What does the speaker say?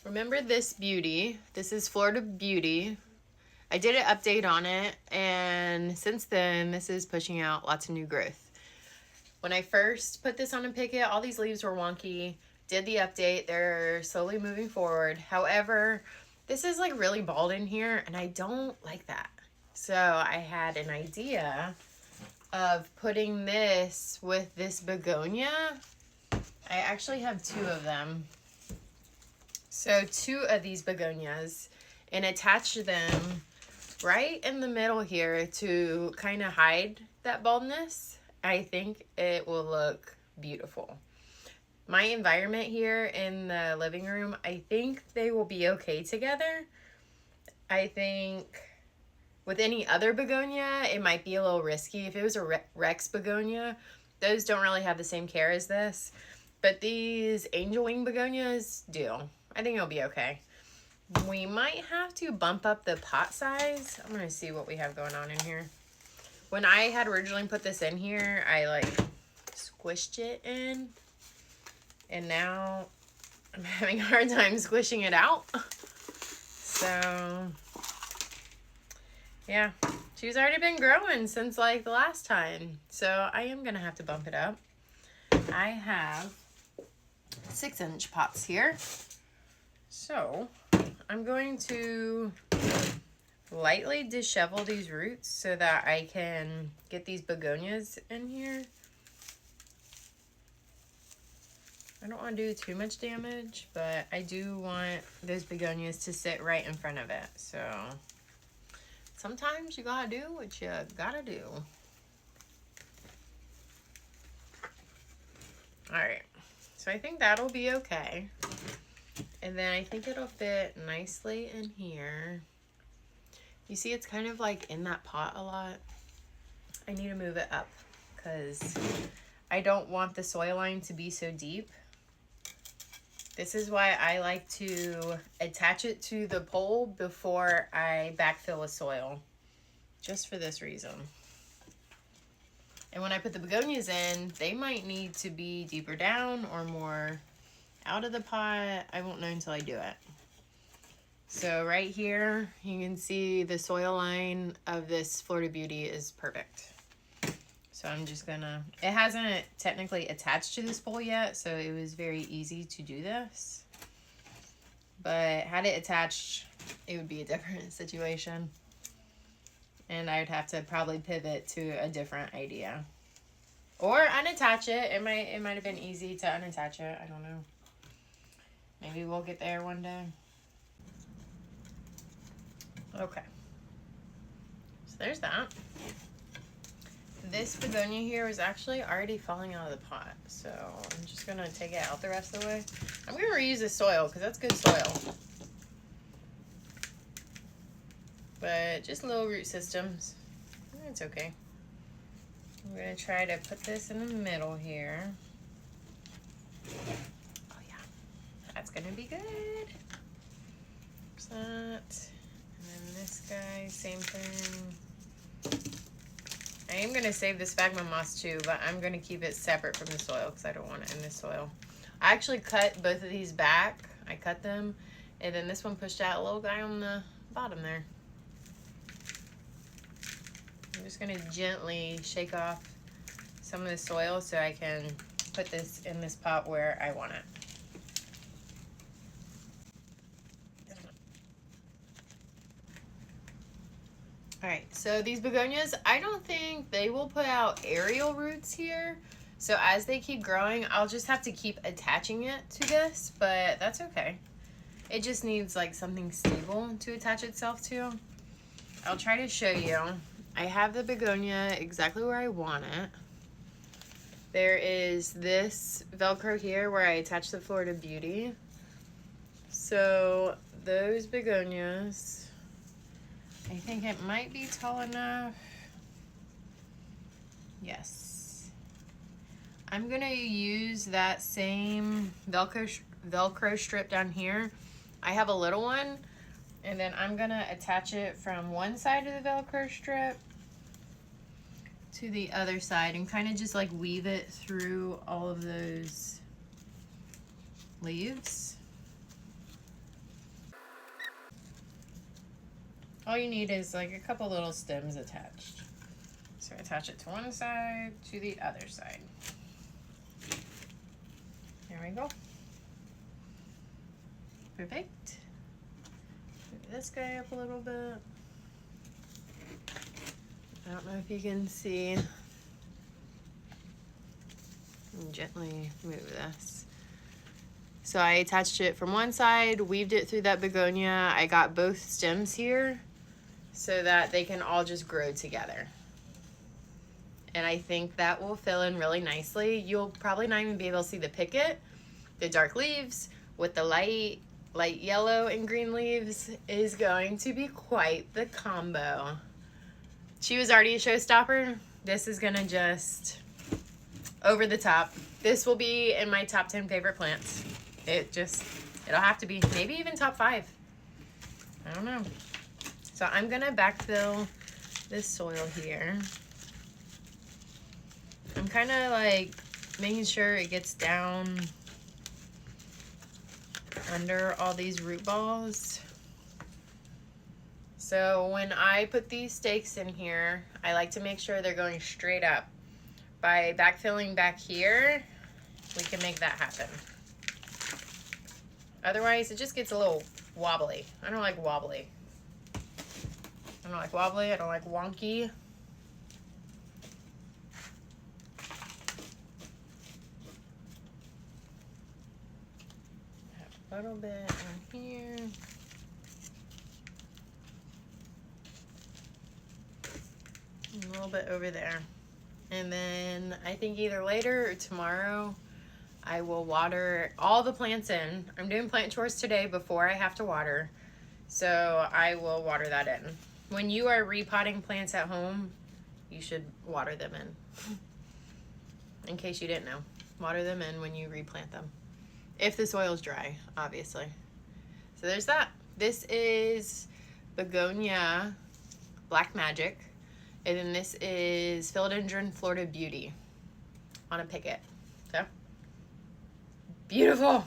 Remember this beauty? This is Florida Beauty. I did an update on it, and since then, this is pushing out lots of new growth. When I first put this on a picket, all these leaves were wonky. Did the update, they're slowly moving forward. However, this is like really bald in here, and I don't like that. So I had an idea of putting this with this begonia. I actually have two of them. So two of these begonias, and attach them right in the middle here to kind of hide that baldness. I think it will look beautiful. My environment here in the living room, I think they will be okay together. I think with any other begonia, it might be a little risky. If it was a Rex begonia, those don't really have the same care as this. But these angel wing begonias do. I think it'll be okay. We might have to bump up the pot size. I'm going to see what we have going on in here. When I had originally put this in here, I like squished it in. And now I'm having a hard time squishing it out. So, yeah. She's already been growing since like the last time. So I am going to have to bump it up. I have 6-inch pots here. So I'm going to lightly dishevel these roots so that I can get these begonias in here. I don't want to do too much damage, but I do want those begonias to sit right in front of it. So sometimes you gotta do what you gotta do. Alright, so I think that'll be okay. And then I think it'll fit nicely in here. You see it's kind of like in that pot a lot. I need to move it up because I don't want the soil line to be so deep. This is why I like to attach it to the pole before I backfill with soil. Just for this reason. And when I put the begonias in, they might need to be deeper down or more out of the pot. I won't know until I do it. So right here, you can see the soil line of this Florida Beauty is perfect. So I'm just gonna, it hasn't technically attached to this pole yet, so it was very easy to do this. But had it attached, it would be a different situation. And I would have to probably pivot to a different idea. Or unattach it. It might have been easy to unattach it. I don't know. Maybe we'll get there one day. Okay. So there's that. This begonia here was actually already falling out of the pot. So I'm just going to take it out the rest of the way. I'm going to reuse the soil because that's good soil. But just little root systems. It's okay. I'm going to try to put this in the middle here. Oh yeah, that's going to be good. There's that. And then this guy, same thing. I am going to save the sphagnum moss too, but I'm going to keep it separate from the soil because I don't want it in the soil. I actually cut both of these back. I cut them, and then this one pushed out a little guy on the bottom there. I'm just going to gently shake off some of the soil so I can put this in this pot where I want it. Alright, so these begonias, I don't think they will put out aerial roots here. So as they keep growing, I'll just have to keep attaching it to this, but that's okay. It just needs like something stable to attach itself to. I'll try to show you. I have the begonia exactly where I want it. There is this Velcro here where I attach the Florida Beauty. So those begonias, I think it might be tall enough. Yes. I'm gonna use that same Velcro strip down here. I have a little one, and then I'm gonna attach it from one side of the Velcro strip to the other side and kind of just like weave it through all of those leaves. all you need is like a couple little stems attached. So attach it to one side, to the other side. There we go. Perfect. Move this guy up a little bit. I don't know if you can see. And gently move this. So I attached it from one side, weaved it through that begonia. I got both stems here so that they can all just grow together. And I think that will fill in really nicely. You'll probably not even be able to see the picket. The dark leaves with the light yellow and green leaves is going to be quite the combo. She was already a showstopper. This is gonna just over the top. This will be in my top 10 favorite plants. It'll have to be, maybe even top 5. I don't know. So I'm gonna backfill this soil here. I'm kind of like making sure it gets down under all these root balls. So when I put these stakes in here, I like to make sure they're going straight up. By backfilling back here, we can make that happen. Otherwise, it just gets a little wobbly. I don't like wobbly. I don't like wobbly. I don't like wonky. A little bit in here. A little bit over there. And then I think either later or tomorrow I will water all the plants in. I'm doing plant chores today before I have to water. So I will water that in. When you are repotting plants at home, you should water them in. In case you didn't know. Water them in when you replant them. If the soil's dry, obviously. So there's that. This is Begonia Black Magic. And then this is Philodendron Florida Beauty on a picket. So, beautiful.